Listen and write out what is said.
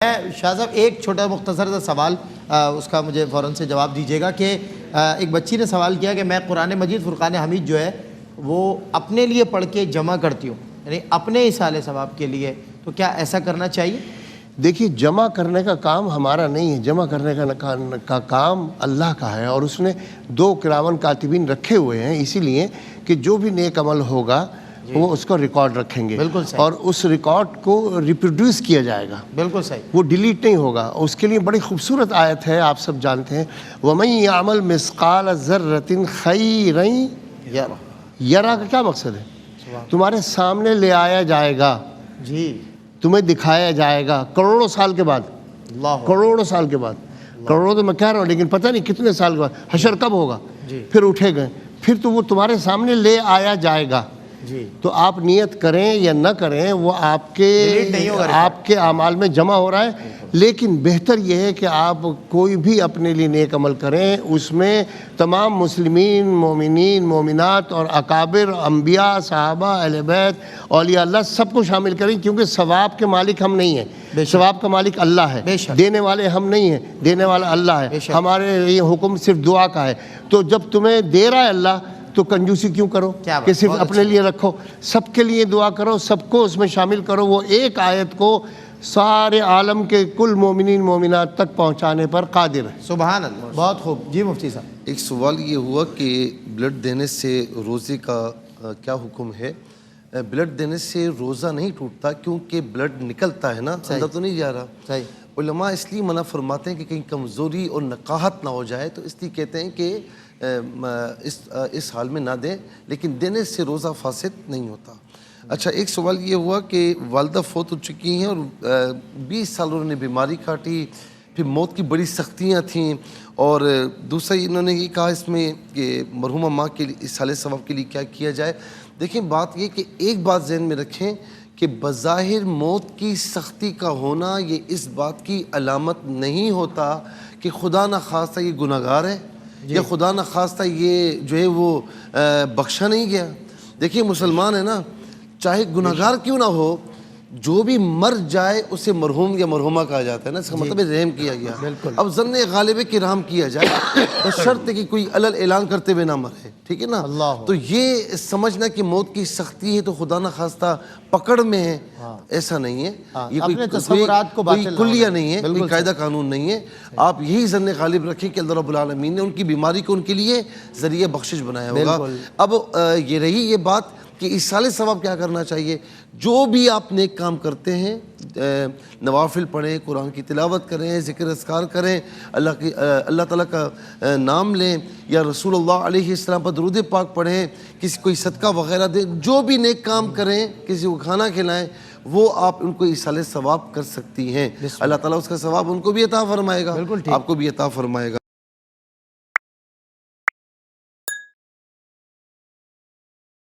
شاہ صاحب ایک چھوٹا مختصر سا سوال اس کا مجھے فوراً سے جواب دیجیے گا کہ ایک بچی نے سوال کیا کہ میں قرآن مجید فرقان حمید جو ہے وہ اپنے لیے پڑھ کے جمع کرتی ہوں، یعنی اپنے اصالِ ثواب کے لیے، تو کیا ایسا کرنا چاہیے؟ دیکھیے، جمع کرنے کا کام ہمارا نہیں ہے، جمع کرنے کا کام اللہ کا ہے، اور اس نے 2 کراون کاتبین رکھے ہوئے ہیں اسی لیے کہ جو بھی نیک عمل ہوگا وہ اس کو ریکارڈ رکھیں گے، بالکل صحیح، اور اس ریکارڈ کو ریپروڈیوس کیا جائے گا، بالکل صحیح، وہ ڈیلیٹ نہیں ہوگا۔ اس کے لیے بڑی خوبصورت آیت ہے، آپ سب جانتے ہیں، وَمَن يَعْمَلْ مِثْقَالَ ذَرَّةٍ خَيْرًا یارہ یرا کا کیا مقصد ہے؟ تمہارے سامنے لے آیا جائے گا، جی، تمہیں دکھایا جائے گا کروڑوں سال کے بعد، اللہ کروڑوں سال کے بعد، کروڑوں تو میں کہہ رہا ہوں لیکن پتہ نہیں کتنے سال کے بعد حشر کب ہوگا، جی پھر اٹھے گئے، پھر تو وہ تمہارے سامنے لے آیا جائے گا۔ جی، تو آپ نیت کریں یا نہ کریں وہ آپ کے اعمال میں جمع ہو رہا ہے، لیکن بہتر یہ ہے کہ آپ کوئی بھی اپنے لیے نیک عمل کریں، اس میں تمام مسلمین، مومنین، مومنات اور اکابر، انبیاء، صحابہ، اہل بیت، اولیاء اللہ سب کو شامل کریں، کیونکہ ثواب کے مالک ہم نہیں ہیں، ثواب کا مالک اللہ ہے، دینے والے ہم نہیں ہیں، دینے والا اللہ ہے، ہمارے یہ حکم صرف دعا کا ہے۔ تو جب تمہیں دے رہا ہے اللہ تو کنجوسی کیوں کرو کہ صرف اپنے لیے رکھو، سب کے لیے دعا کرو، سب کو اس میں شامل کرو، وہ ایک آیت کو سارے عالم کے کل مومنین مومنات تک پہنچانے پر قادر ہے۔ سبحان اللہ، بہت خوب۔ جی مفتی صاحب، ایک سوال یہ ہوا کہ بلڈ دینے سے روزے کا کیا حکم ہے؟ بلڈ دینے سے روزہ نہیں ٹوٹتا کیونکہ بلڈ نکلتا ہے نا، اندر تو نہیں جا رہا۔ صحیح، علماء اس لیے منع فرماتے ہیں کہ کہیں کمزوری اور نقاہت نہ ہو جائے، تو اس لیے کہتے ہیں کہ اس حال میں نہ دیں، لیکن دینے سے روزہ فاسد نہیں ہوتا۔ اچھا، ایک سوال یہ ہوا کہ والدہ فوت ہو چکی ہیں اور 20 سال انہوں نے بیماری کاٹی، پھر موت کی بڑی سختیاں تھیں، اور دوسرا انہوں نے یہ کہا اس میں کہ مرحومہ ماں کے لیے اصالِ ثواب کے لیے کیا کیا جائے۔ دیکھیں، بات یہ کہ ایک بات ذہن میں رکھیں کہ بظاہر موت کی سختی کا ہونا یہ اس بات کی علامت نہیں ہوتا کہ خدا نخواستہ یہ گناہ گار ہے یا خدا نخواستہ یہ جو ہے وہ بخشا نہیں گیا۔ دیکھیے، مسلمان ہے نا، چاہے گناہ گار کیوں نہ ہو، جو بھی مر جائے اسے مرحوم یا مرحومہ کہا جاتا ہے نا، اس کا مطلب ہے رحم کیا گیا۔ اب ظن غالب ہے کہ رحم کیا جائے، بس شرط ہے کہ کوئی علل اعلان کرتے ہوئے نہ مرے، ٹھیک ہے نا۔ تو یہ سمجھنا کہ موت کی سختی ہے تو خدا نخواستہ پکڑ میں ہے، ایسا نہیں ہے، یہ کوئی کلیہ نہیں ہے، کوئی قاعدہ قانون نہیں ہے۔ آپ یہی ظن غالب رکھیں کہ اللہ رب العالمین نے ان کی بیماری کو ان کے لیے ذریعہ بخشش بنایا ہوگا۔ اب یہ رہی یہ بات کہ اصالِ ثواب کیا کرنا چاہیے۔ جو بھی آپ نیک کام کرتے ہیں، نوافل پڑھیں، قرآن کی تلاوت کریں، ذکر اذکار کریں، اللہ تعالیٰ کا نام لیں، یا رسول اللہ علیہ السلام پر درود پاک پڑھیں، کسی کوئی صدقہ وغیرہ دیں، جو بھی نیک کام کریں، کسی کو کھانا کھلائیں، وہ آپ ان کو اصالِ ثواب کر سکتی ہیں۔ اللہ تعالیٰ اس کا ثواب ان کو بھی عطا فرمائے گا، آپ کو بھی عطا فرمائے گا۔